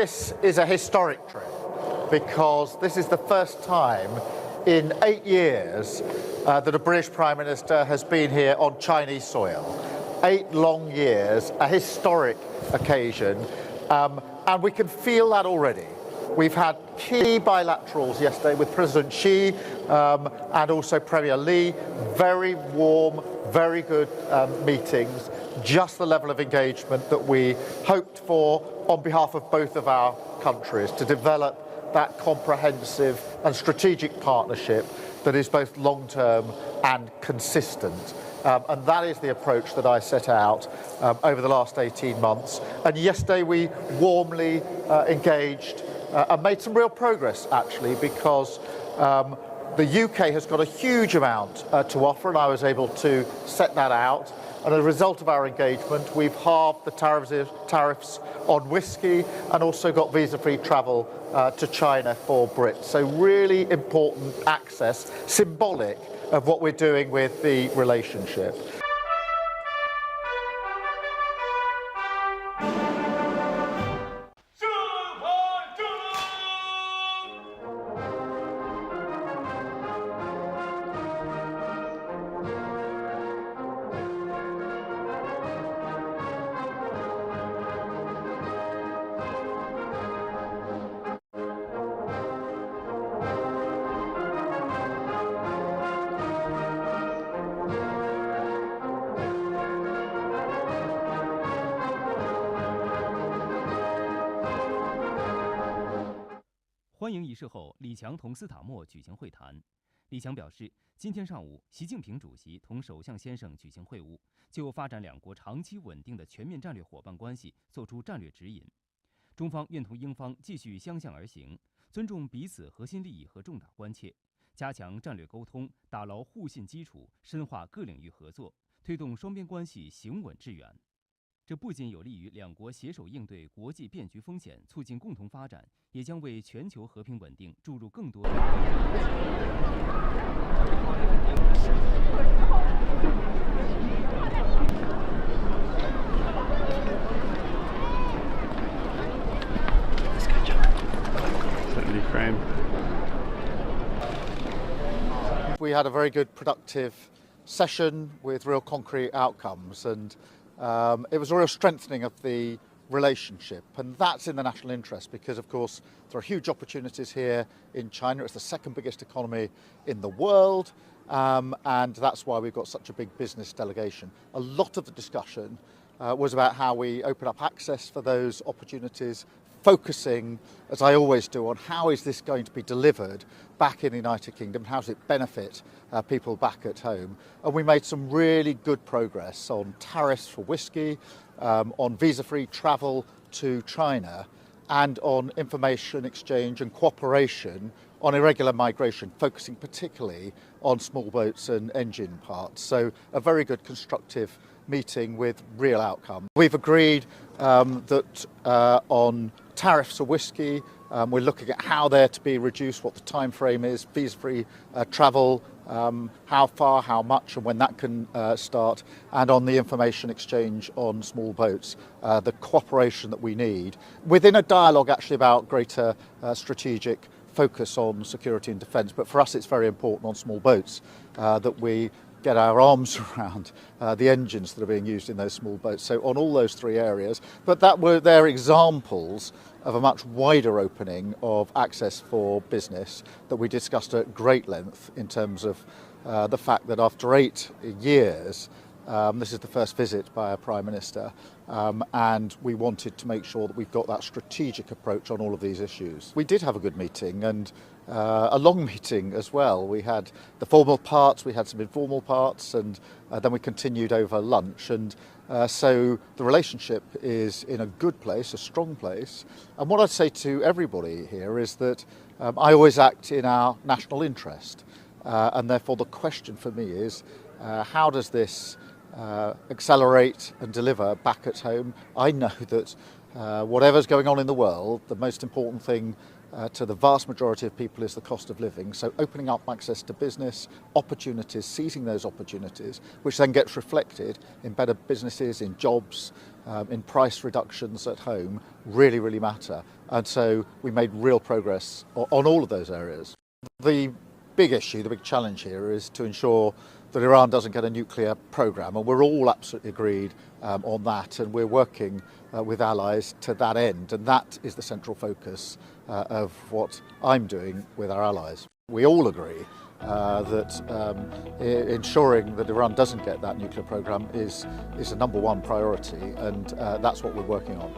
this is a historic trip because this is the first time in 8 years that a British Prime Minister has been here on Chinese soil. 8 long years, a historic occasion, and we can feel that already. We've had key bilaterals yesterday with President Xi and also Premier Li, very warm, very good meetings, just the level of engagement that we hoped for on behalf of both of our countries to develop that comprehensive and strategic partnership that is both long-term and consistent. And that is the approach that I set out over the last 18 months. And yesterday we warmly engaged and made some real progress, actually, because the UK has got a huge amount to offer, and I was able to set that out. And as a result of our engagement, we've halved the tariffs on whiskey and also got visa-free travel to China for Brits. So really important access, symbolic of what we're doing with the relationship.欢迎仪式后，李强同斯塔默举行会谈。李强表示，今天上午，习近平主席同首相先生举行会晤，就发展两国长期稳定的全面战略伙伴关系作出战略指引。中方愿同英方继续相向而行，尊重彼此核心利益和重大关切，加强战略沟通，打牢互信基础，深化各领域合作，推动双边关系行稳致远。这不仅有利于两国携手应对国际变局风险，促进共同发展，也将为全球和平稳定注入更多的。We had a very good, productive session with real concrete outcomes, and it was a real strengthening of the relationship, and that's in the national interest because, of course, there are huge opportunities here in China. It's the second biggest economy in the world, and that's why we've got such a big business delegation. A lot of the discussion was about how we open up access for those opportunities, focusing, as I always do, on how is this going to be delivered back in the United Kingdom, how does it benefit people back at home. And we made some really good progress on tariffs for whiskey, on visa-free travel to China, and on information exchange and cooperation on irregular migration, focusing particularly on small boats and engine parts. So a very good constructive meeting with real outcome. We've agreed that on tariffs for whiskey, we're looking at how they're to be reduced, what the time frame is, visa-free travel, how far, how much, and when that can start, and on the information exchange on small boats, the cooperation that we need within a dialogue actually about greater strategic focus on security and defence. But for us it's very important on small boats that we get our arms around the engines that are being used in those small boats. So on all those 3 areas, but they're examples of a much wider opening of access for business that we discussed at great length in terms of the fact that after 8 years, this is the first visit by a Prime Minister, and we wanted to make sure that we've got that strategic approach on all of these issues. We did have a good meeting, and a long meeting as well. We had the formal parts, we had some informal parts, and then we continued over lunch. And so the relationship is in a good place, a strong place. And what I'd say to everybody here is that I always act in our national interest. And therefore the question for me is, how does this accelerate and deliver back at home? I know that whatever's going on in the world, the most important thing to the vast majority of people is the cost of living. So opening up access to business, opportunities, seizing those opportunities, which then gets reflected in better businesses, in jobs, in price reductions at home, really, really matter. And so we made real progress on all of those areas. The big issue, the big challenge here is to ensure that Iran doesn't get a nuclear program, and we're all absolutely agreed on that, and we're working with allies to that end, and that is the central focus of what I'm doing with our allies. We all agree that ensuring that Iran doesn't get that nuclear program is the number one priority, and that's what we're working on.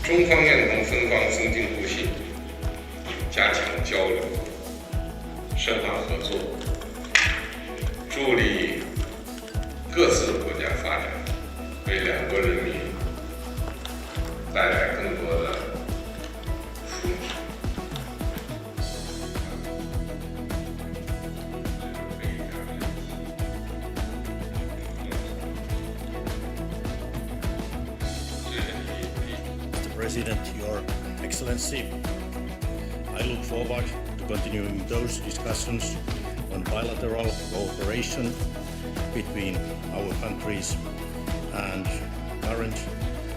中方愿同分方增进互信，加强交流，深化合作，助力各自国家发展，为两国人民带来更多的福祉。President, Your Excellency, I look forward to continuing those discussions on bilateral cooperation between our countries and current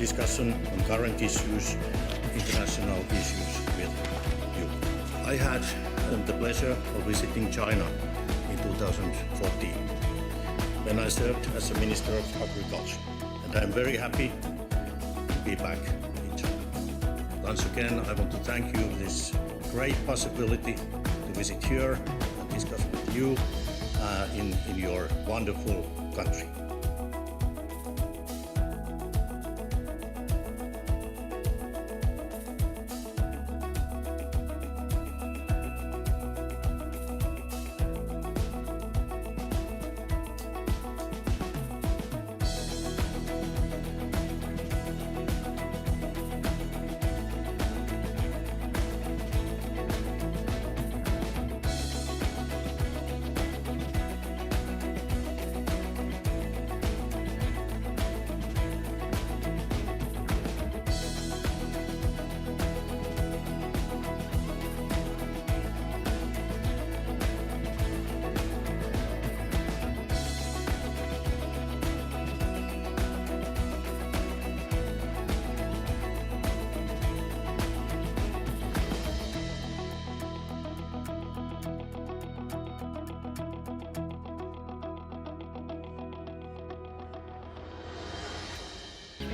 discussion on current issues, international issues with you. I had the pleasure of visiting China in 2014 when I served as a Minister of Agriculture, and I'm very happy to be back. Once again, I want to thank you for this great possibility to visit here and discuss with you in your wonderful country.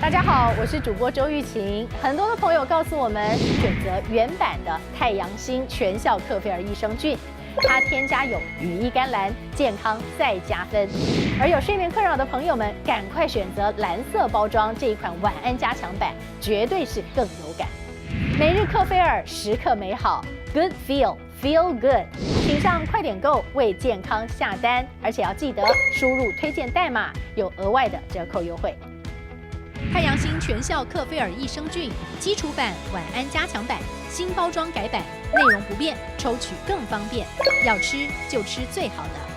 大家好，我是主播周玉琴。很多的朋友告诉我们，选择原版的太阳星全效克菲尔益生菌，它添加有羽衣甘蓝，健康再加分。而有睡眠困扰的朋友们，赶快选择蓝色包装这一款晚安加强版，绝对是更有感。每日克菲尔，时刻美好 ，Good Feel Good， 请上快点购为健康下单，而且要记得输入推荐代码，有额外的折扣优惠。太阳星全效克菲尔益生菌基础版、晚安加强版新包装改版，内容不变，抽取更方便。要吃就吃最好的。